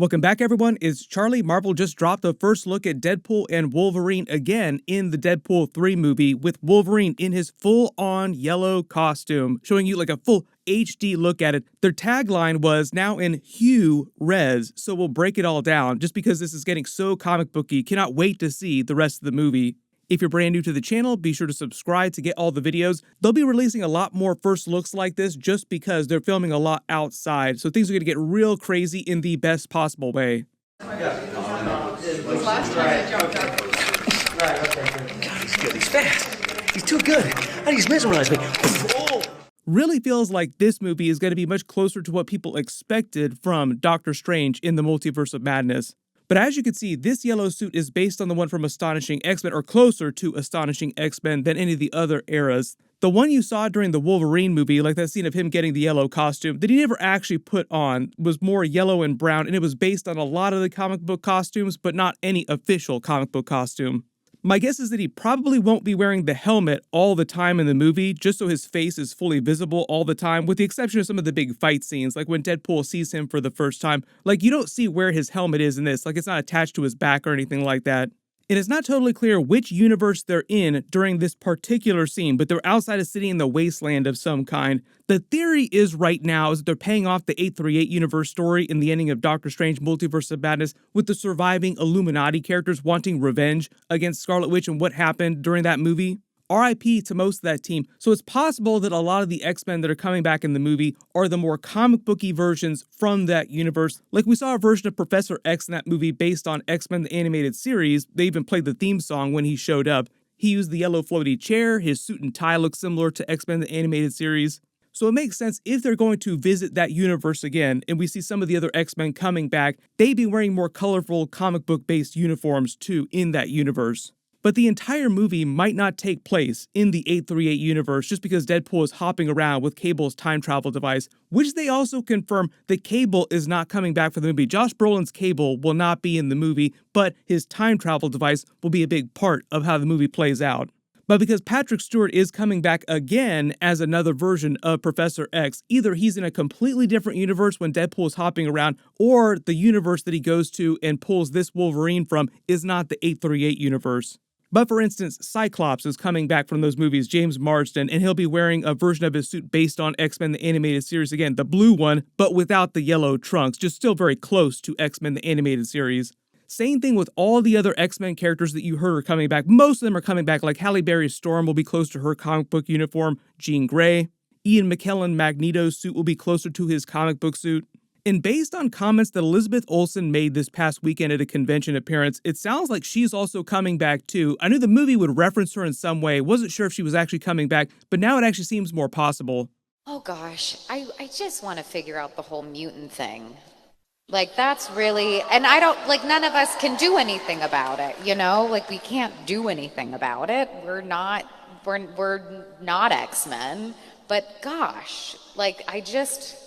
Welcome back, everyone. It's Charlie. Marvel just dropped a first look at Deadpool and Wolverine again in the Deadpool 3 movie, with Wolverine in his full-on yellow costume, showing you like a full HD look at it. Their tagline was now in Hugh Res, so we'll break it all down just because this is getting so comic booky. Cannot wait to see the rest of the movie. If you're brand new to the channel, be sure to subscribe to get all the videos. They'll be releasing a lot more first looks like this just because they're filming a lot outside, so things are going to get real crazy in the best possible way. Last time I jumped up. God, he's good. He's fast. He's too good. And he's mesmerized me. Oh. Really feels like this movie is going to be much closer to what people expected from Doctor Strange in the Multiverse of Madness. But as you can see, this yellow suit is based on the one from Astonishing X-Men, or closer to Astonishing X-Men than any of the other eras. The one you saw during the Wolverine movie, like that scene of him getting the yellow costume, that he never actually put on, was more yellow and brown, and it was based on a lot of the comic book costumes, but not any official comic book costume. My guess is that he probably won't be wearing the helmet all the time in the movie, just so his face is fully visible all the time, with the exception of some of the big fight scenes, like when Deadpool sees him for the first time. Like, you don't see where his helmet is in this, like it's not attached to his back or anything like that. And it's not totally clear which universe they're in during this particular scene, but they're outside a city in the wasteland of some kind. The theory is right now is that they're paying off the 838 universe story in the ending of Doctor Strange Multiverse of Madness, with the surviving Illuminati characters wanting revenge against Scarlet Witch and what happened during that movie. RIP to most of that team, so it's possible that a lot of the X-Men that are coming back in the movie are the more comic booky versions from that universe. Like, we saw a version of Professor X in that movie based on X-Men the animated series. They even played the theme song when he showed up. He used the yellow floaty chair, his suit and tie look similar to X-Men the animated series. So it makes sense if they're going to visit that universe again, and we see some of the other X-Men coming back, they'd be wearing more colorful comic book based uniforms too in that universe. But the entire movie might not take place in the 838 universe just because Deadpool is hopping around with Cable's time travel device, which they also confirm that Cable is not coming back for the movie. Josh Brolin's Cable will not be in the movie, but his time travel device will be a big part of how the movie plays out. But because Patrick Stewart is coming back again as another version of Professor X, either he's in a completely different universe when Deadpool is hopping around, or the universe that he goes to and pulls this Wolverine from is not the 838 universe. But for instance, Cyclops is coming back from those movies, James Marsden, and he'll be wearing a version of his suit based on X-Men the animated series again, the blue one, but without the yellow trunks, just still very close to X-Men the animated series. Same thing with all the other X-Men characters that you heard are coming back. Most of them are coming back, like Halle Berry's Storm will be close to her comic book uniform, Jean Grey. Ian McKellen Magneto's suit will be closer to his comic book suit. And based on comments that Elizabeth Olsen made this past weekend at a convention appearance, it sounds like she's also coming back too. I knew the movie would reference her in some way, wasn't sure if she was actually coming back, but now it actually seems more possible. Oh gosh, I just want to figure out the whole mutant thing. Like, that's really, and I don't, like, none of us can do anything about it, you know? Like, we can't do anything about it. We're not X-Men, but gosh, like, I just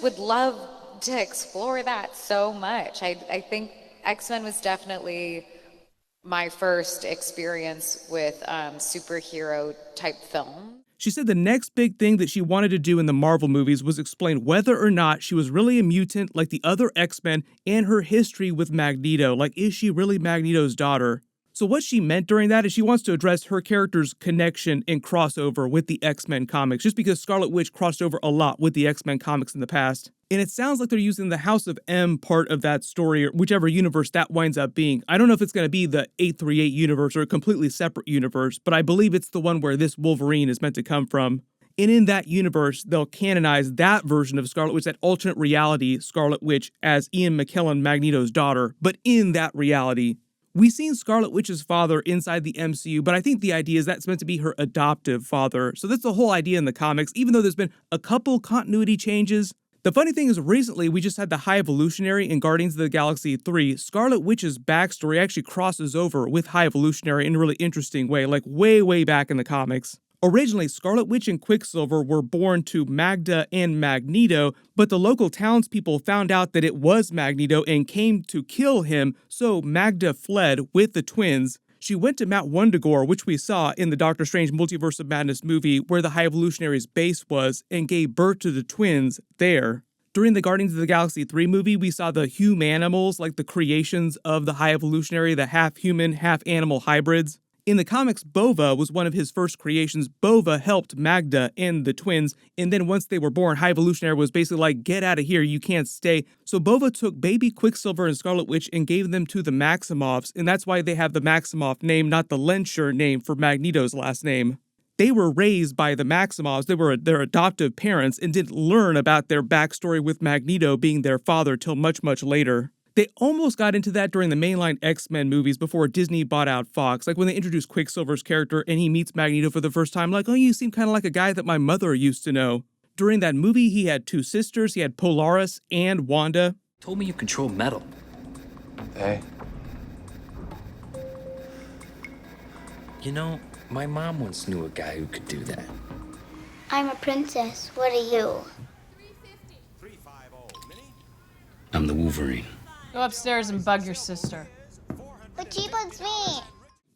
would love to explore that so much. I think X-Men was definitely my first experience with superhero type film. She said the next big thing that she wanted to do in the Marvel movies was explain whether or not she was really a mutant like the other X-Men and her history with Magneto. Like, is she really Magneto's daughter? So what she meant during that is she wants to address her character's connection and crossover with the X-Men comics, just because Scarlet Witch crossed over a lot with the X-Men comics in the past. And it sounds like they're using the House of M part of that story, or whichever universe that winds up being. I don't know if it's going to be the 838 universe or a completely separate universe, but I believe it's the one where this Wolverine is meant to come from. And in that universe, they'll canonize that version of Scarlet Witch, that alternate reality Scarlet Witch, as Ian McKellen Magneto's daughter, but in that reality. We've seen Scarlet Witch's father inside the MCU, but I think the idea is that's meant to be her adoptive father. So that's the whole idea in the comics, even though there's been a couple continuity changes. The funny thing is, recently we just had the High Evolutionary in Guardians of the Galaxy 3. Scarlet Witch's backstory actually crosses over with High Evolutionary in a really interesting way, like way back in the comics. Originally, Scarlet Witch and Quicksilver were born to Magda and Magneto, but the local townspeople found out that it was Magneto and came to kill him, so Magda fled with the twins. She went to Mount Wundagore, which we saw in the Doctor Strange Multiverse of Madness movie, where the High Evolutionary's base was, and gave birth to the twins there. During the Guardians of the Galaxy 3 movie, we saw the humanimals, like the creations of the High Evolutionary, the half-human, half-animal hybrids. In the comics, Bova was one of his first creations. Bova helped Magda and the twins, and then once they were born, High Evolutionary was basically like, get out of here, you can't stay. So Bova took baby Quicksilver and Scarlet Witch and gave them to the Maximoffs, and that's why they have the Maximoff name, not the Lensher name for Magneto's last name. They were raised by the Maximoffs, they were their adoptive parents, and didn't learn about their backstory with Magneto being their father till much, much later. They almost got into that during the mainline X-Men movies before Disney bought out Fox, like when they introduced Quicksilver's character and he meets Magneto for the first time, like, oh, you seem kind of like a guy that my mother used to know. During that movie, he had two sisters, he had Polaris and Wanda. Told me you control metal. Hey. You know, my mom once knew a guy who could do that. I'm a princess. What are you? I'm the Wolverine. Go upstairs and bug your sister. But she bugs me.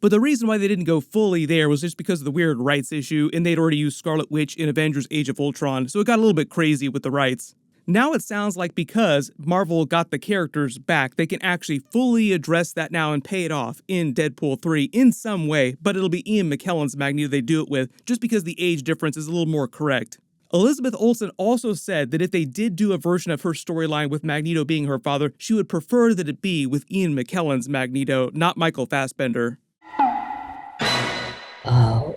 But the reason why they didn't go fully there was just because of the weird rights issue, and they'd already used Scarlet Witch in Avengers Age of Ultron, so it got a little bit crazy with the rights. Now it sounds like because Marvel got the characters back, they can actually fully address that now and pay it off in Deadpool 3 in some way, but it'll be Ian McKellen's Magneto they do it with, just because the age difference is a little more correct. Elizabeth Olsen also said that if they did do a version of her storyline with Magneto being her father, she would prefer that it be with Ian McKellen's Magneto, not Michael Fassbender. Oh,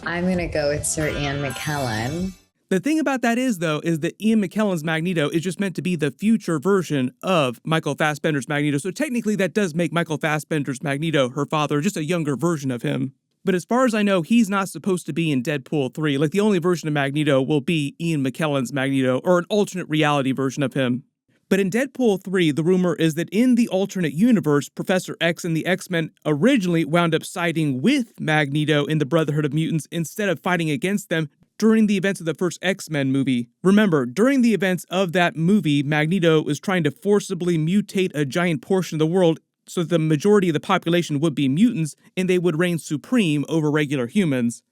I'm gonna go with Sir Ian McKellen. The thing about that is, though, is that Ian McKellen's Magneto is just meant to be the future version of Michael Fassbender's Magneto, so technically that does make Michael Fassbender's Magneto her father, just a younger version of him. But as far as I know, he's not supposed to be in Deadpool 3. Like, the only version of Magneto will be Ian McKellen's Magneto, or an alternate reality version of him. But in Deadpool 3, the rumor is that in the alternate universe, Professor X and the X-Men originally wound up siding with Magneto in the Brotherhood of Mutants instead of fighting against them during the events of the first X-Men movie. Remember, during the events of that movie, Magneto was trying to forcibly mutate a giant portion of the world so the majority of the population would be mutants and they would reign supreme over regular humans.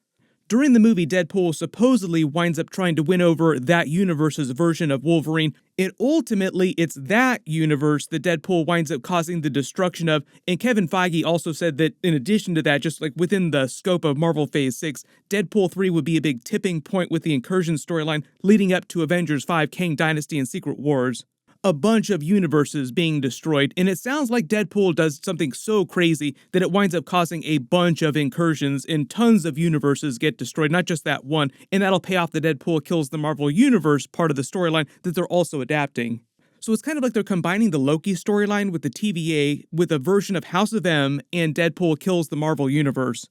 During the movie, Deadpool supposedly winds up trying to win over that universe's version of Wolverine, and ultimately it's that universe that Deadpool winds up causing the destruction of, and Kevin Feige also said that in addition to that, just like within the scope of Marvel Phase 6, Deadpool 3 would be a big tipping point with the Incursion storyline leading up to Avengers 5, Kang Dynasty, and Secret Wars. A bunch of universes being destroyed, and it sounds like Deadpool does something so crazy that it winds up causing a bunch of incursions and tons of universes get destroyed, not just that one, and that'll pay off the Deadpool kills the Marvel Universe part of the storyline that they're also adapting. So it's kind of like they're combining the Loki storyline with the TVA with a version of House of M and Deadpool kills the Marvel Universe.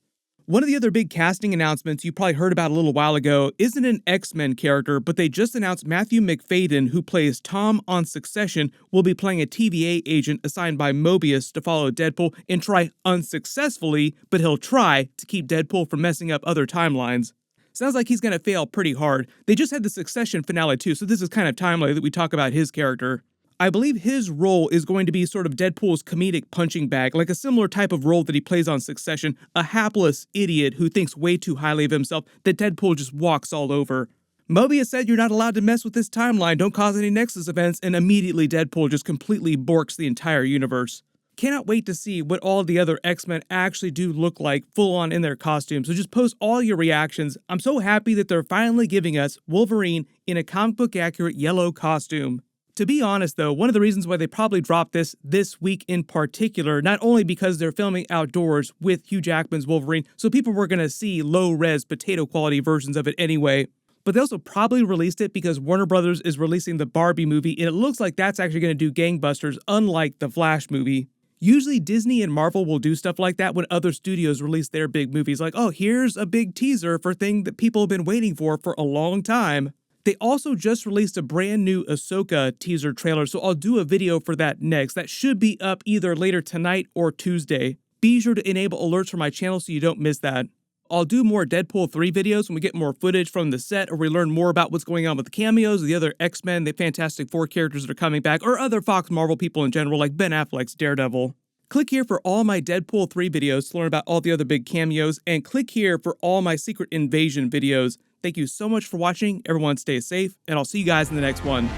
One of the other big casting announcements you probably heard about a little while ago isn't an X-Men character, but they just announced Matthew McFadden, who plays Tom on Succession, will be playing a TVA agent assigned by Mobius to follow Deadpool and try unsuccessfully, but he'll try to keep Deadpool from messing up other timelines. Sounds like he's going to fail pretty hard. They just had the Succession finale too, so this is kind of timely that we talk about his character. I believe his role is going to be sort of Deadpool's comedic punching bag, like a similar type of role that he plays on Succession, a hapless idiot who thinks way too highly of himself that Deadpool just walks all over. Mobius said you're not allowed to mess with this timeline, don't cause any Nexus events, and immediately Deadpool just completely borks the entire universe. Cannot wait to see what all the other X-Men actually do look like full on in their costumes, so just post all your reactions. I'm so happy that they're finally giving us Wolverine in a comic book accurate yellow costume. To be honest though, one of the reasons why they probably dropped this week in particular, not only because they're filming outdoors with Hugh Jackman's Wolverine, so people were going to see low-res potato quality versions of it anyway, but they also probably released it because Warner Brothers is releasing the Barbie movie, and it looks like that's actually going to do gangbusters, unlike the Flash movie. Usually Disney and Marvel will do stuff like that when other studios release their big movies, like, oh, here's a big teaser for a thing that people have been waiting for a long time. They also just released a brand new Ahsoka teaser trailer, so I'll do a video for that next. That should be up either later tonight or Tuesday. Be sure to enable alerts for my channel so you don't miss that. I'll do more Deadpool 3 videos when we get more footage from the set or we learn more about what's going on with the cameos, the other X-Men, the Fantastic Four characters that are coming back, or other Fox Marvel people in general like Ben Affleck's Daredevil. Click here for all my Deadpool 3 videos to learn about all the other big cameos, and click here for all my Secret Invasion videos. Thank you so much for watching. Everyone stay safe, and I'll see you guys in the next one.